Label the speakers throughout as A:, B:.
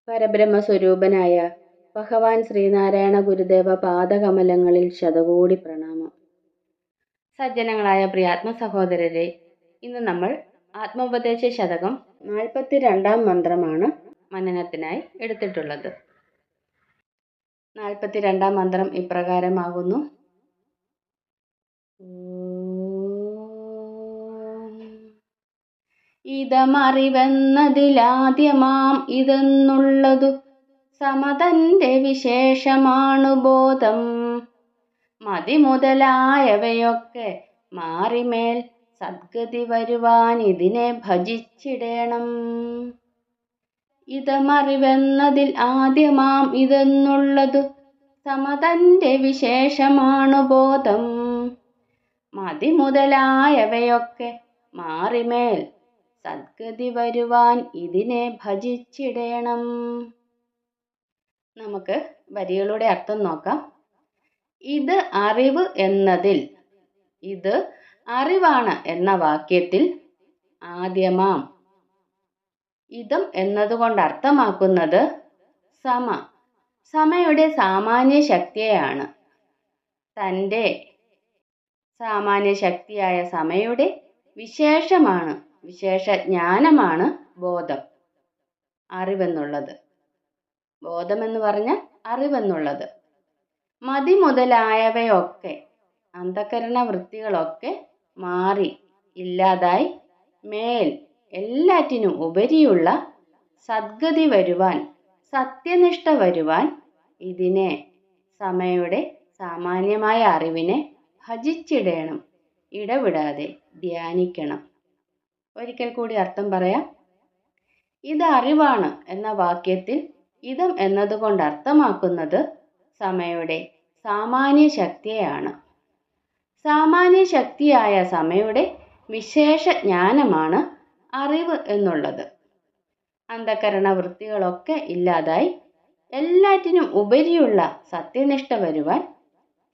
A: പരബ്രഹ്മസ്വരൂപനായ ഭഗവാൻ ശ്രീനാരായണ ഗുരുദേവ പാദകമലങ്ങളിൽ ശതകോടി പ്രണാമം. സജ്ജനങ്ങളായ പ്രിയാത്മ സഹോദരരെ, ഇന്ന് നമ്മൾ ആത്മോപദേശ ശതകം 42 മന്ത്രമാണ് മനനത്തിനായി എടുത്തിട്ടുള്ളത്. 42 മന്ത്രം ഇപ്രകാരമാകുന്നു. ഇതമറിവെന്നതിലാദ്യമാം ഇതെന്നുള്ളതു സമതന്റെ വിശേഷമാണു ബോധം. മതി മുതലായവയൊക്കെ മാറിമേൽ സദ്ഗതി വരുവാൻ ഇതിനെ ഭജിച്ചിടേണം. ഇതമറിവെന്നതിൽ ആദ്യമാം ഇതെന്നുള്ളതു സമതന്റെ വിശേഷമാണു ബോധം. മതി മുതലായവയൊക്കെ മാറിമേൽ സദ്ഗതി വരുവാൻ ഇതിനെ ഭജിച്ചിടേണം. നമുക്ക് വരികളുടെ അർത്ഥം നോക്കാം. ഇത് അറിവ് എന്നതിൽ, ഇത് അറിവാണ് എന്ന വാക്യത്തിൽ ആദ്യമാം ഇതം എന്നതുകൊണ്ട് അർത്ഥമാക്കുന്നത് സമയുടെ സാമാന്യ ശക്തിയെയാണ്. തൻ്റെ സാമാന്യ ശക്തിയായ സമയുടെ വിശേഷമാണ്, വിശേഷജ്ഞാനമാണ് ബോധം, അറിവെന്നുള്ളത്. ബോധമെന്ന് പറഞ്ഞാൽ അറിവെന്നുള്ളത്. മതി മുതലായവയൊക്കെ, അന്ധകരണ വൃത്തികളൊക്കെ മാറി ഇല്ലാതായി മേൽ എല്ലാറ്റിനും ഉപരിയുള്ള സദ്ഗതി വരുവാൻ, സത്യനിഷ്ഠ വരുവാൻ ഇതിനെ, സമയുടെ സാമാന്യമായ അറിവിനെ ഭജിച്ചിടേണം, ഇടവിടാതെ ധ്യാനിക്കണം. ഒരിക്കൽ കൂടി അർത്ഥം പറയാം. ഇത് അറിവാണ് എന്ന വാക്യത്തിൽ ഇതം എന്നതുകൊണ്ട് അർത്ഥമാക്കുന്നത് സമയുടെ സാമാന്യ ശക്തിയെയാണ്. സാമാന്യ ശക്തിയായ സമയുടെ വിശേഷ ജ്ഞാനമാണ് അറിവ് എന്നുള്ളത്. അന്ധകരണ വൃത്തികളൊക്കെ ഇല്ലാതായി എല്ലാറ്റിനും ഉപരിയുള്ള സത്യനിഷ്ഠ വരുവാൻ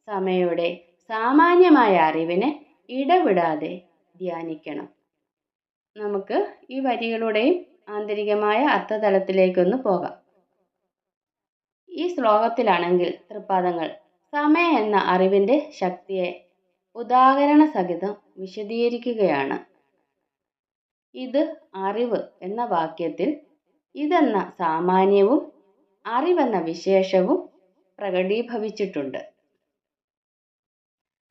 A: സമയുടെ സാമാന്യമായ അറിവിനെ ഇടവിടാതെ ധ്യാനിക്കണം. നമുക്ക് ഈ വരികളുടെയും ആന്തരികമായ അർത്ഥതലത്തിലേക്കൊന്ന് പോകാം. ഈ ശ്ലോകത്തിലാണെങ്കിൽ തൃപ്പാദങ്ങൾ സമയ എന്ന അറിവിൻ്റെ ശക്തിയെ ഉദാഹരണ സഹിതം വിശദീകരിക്കുകയാണ്. ഇത് അറിവ് എന്ന വാക്യത്തിൽ ഇതെന്ന സാമാന്യവും അറിവെന്ന വിശേഷവും പ്രകടീഭവിച്ചിട്ടുണ്ട്.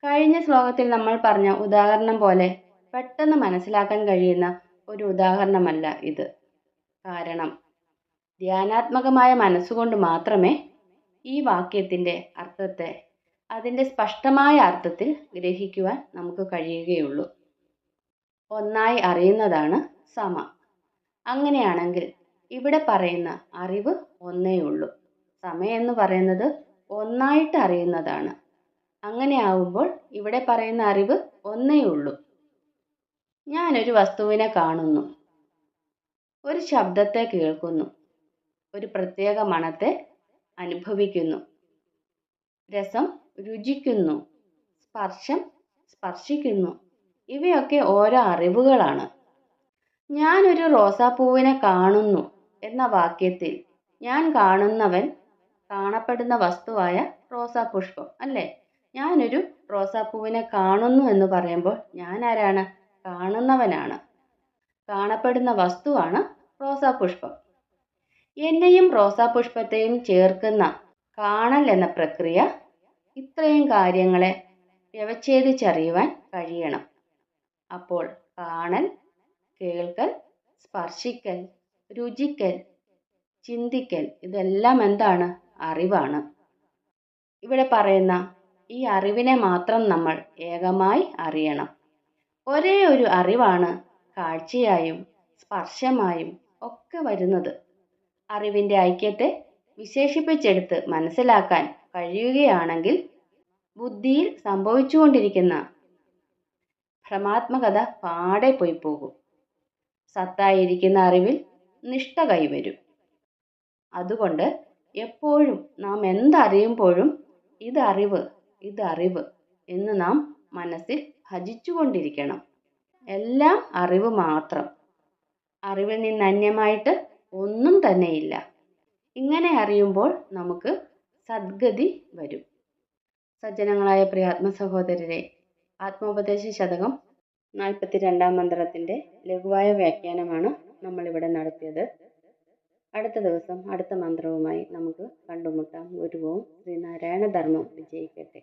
A: കഴിഞ്ഞ ശ്ലോകത്തിൽ നമ്മൾ പറഞ്ഞ ഉദാഹരണം പോലെ പെട്ടെന്ന് മനസ്സിലാക്കാൻ കഴിയുന്ന ഒരു ഉദാഹരണമല്ല ഇത്. കാരണം ധ്യാനാത്മകമായ മനസ്സുകൊണ്ട് മാത്രമേ ഈ വാക്യത്തിൻ്റെ അർത്ഥത്തെ അതിൻ്റെ സ്പഷ്ടമായ അർത്ഥത്തിൽ ഗ്രഹിക്കുവാൻ നമുക്ക് കഴിയുകയുള്ളൂ. ഒന്നായി അറിയുന്നതാണ് സമ. അങ്ങനെയാണെങ്കിൽ ഇവിടെ പറയുന്ന അറിവ് ഒന്നേയുള്ളൂ. സമയെന്ന് പറയുന്നത് ഒന്നായിട്ട് അറിയുന്നതാണ്. അങ്ങനെ ആവുമ്പോൾ ഇവിടെ പറയുന്ന അറിവ് ഒന്നേയുള്ളൂ. ഞാനൊരു വസ്തുവിനെ കാണുന്നു, ഒരു ശബ്ദത്തെ കേൾക്കുന്നു, ഒരു പ്രത്യേക മണത്തെ അനുഭവിക്കുന്നു, രസം രുചിക്കുന്നു, സ്പർശം സ്പർശിക്കുന്നു. ഇവയൊക്കെ ഓരോ അറിവുകളാണ്. ഞാനൊരു റോസാപ്പൂവിനെ കാണുന്നു എന്ന വാക്യത്തിൽ ഞാൻ കാണുന്നവൻ കാണപ്പെടുന്ന വസ്തുവായ റോസാപുഷ്പം അല്ലേ? ഞാനൊരു റോസാപ്പൂവിനെ കാണുന്നു എന്ന് പറയുമ്പോൾ ഞാൻ ആരാണ്? കാണുന്നവനാണ്. കാണപ്പെടുന്ന വസ്തുവാണ് റോസാപുഷ്പം. എന്നെയും റോസാപുഷ്പത്തെയും ചേർക്കുന്ന കാണൽ എന്ന പ്രക്രിയ ഇത്രയും കാര്യങ്ങളെ വ്യവച്ഛേദിച്ചറിയുവാൻ കഴിയണം. അപ്പോൾ കാണൽ, കേൾക്കൽ, സ്പർശിക്കൽ, രുചിക്കൽ, ചിന്തിക്കൽ ഇതെല്ലാം എന്താണ്? അറിവാണ്. ഇവിടെ പറയുന്ന ഈ അറിവിനെ മാത്രം നമ്മൾ ഏകമായി അറിയണം. ഒരേ ഒരു അറിവാണ് കാഴ്ചയായും സ്പർശമായും ഒക്കെ വരുന്നത്. അറിവിൻ്റെ ഐക്യത്തെ വിശേഷിപ്പിച്ചെടുത്ത് മനസ്സിലാക്കാൻ കഴിയുകയാണെങ്കിൽ ബുദ്ധിയിൽ സംഭവിച്ചുകൊണ്ടിരിക്കുന്ന ഭ്രമാത്മകത പാടെ പോയി പോകും. സത്തായിരിക്കുന്ന അറിവിൽ നിഷ്ഠ കൈവരും. അതുകൊണ്ട് എപ്പോഴും നാം എന്തറിയുമ്പോഴും ഇതറിവ്, ഇതറിവ് എന്ന് നാം മനസ്സിൽ ഭജിച്ചുകൊണ്ടിരിക്കണം. എല്ലാം അറിവ് മാത്രം. അറിവിൽ നിന്ന് അന്യമായിട്ട് ഒന്നും തന്നെയില്ല. ഇങ്ങനെ അറിയുമ്പോൾ നമുക്ക് സദ്ഗതി വരും. സജ്ജനങ്ങളായ പ്രിയ ആത്മസഹോദരരെ, ആത്മോപദേശ ശതകം 42-ാം മന്ത്രത്തിൻ്റെ ലഘുവായ വ്യാഖ്യാനമാണ് നമ്മളിവിടെ നടത്തിയത്. അടുത്ത ദിവസം അടുത്ത മന്ത്രവുമായി നമുക്ക് കണ്ടുമുട്ടാം. ഗുരുവും ശ്രീനാരായണ ധർമ്മം വിജയിക്കട്ടെ.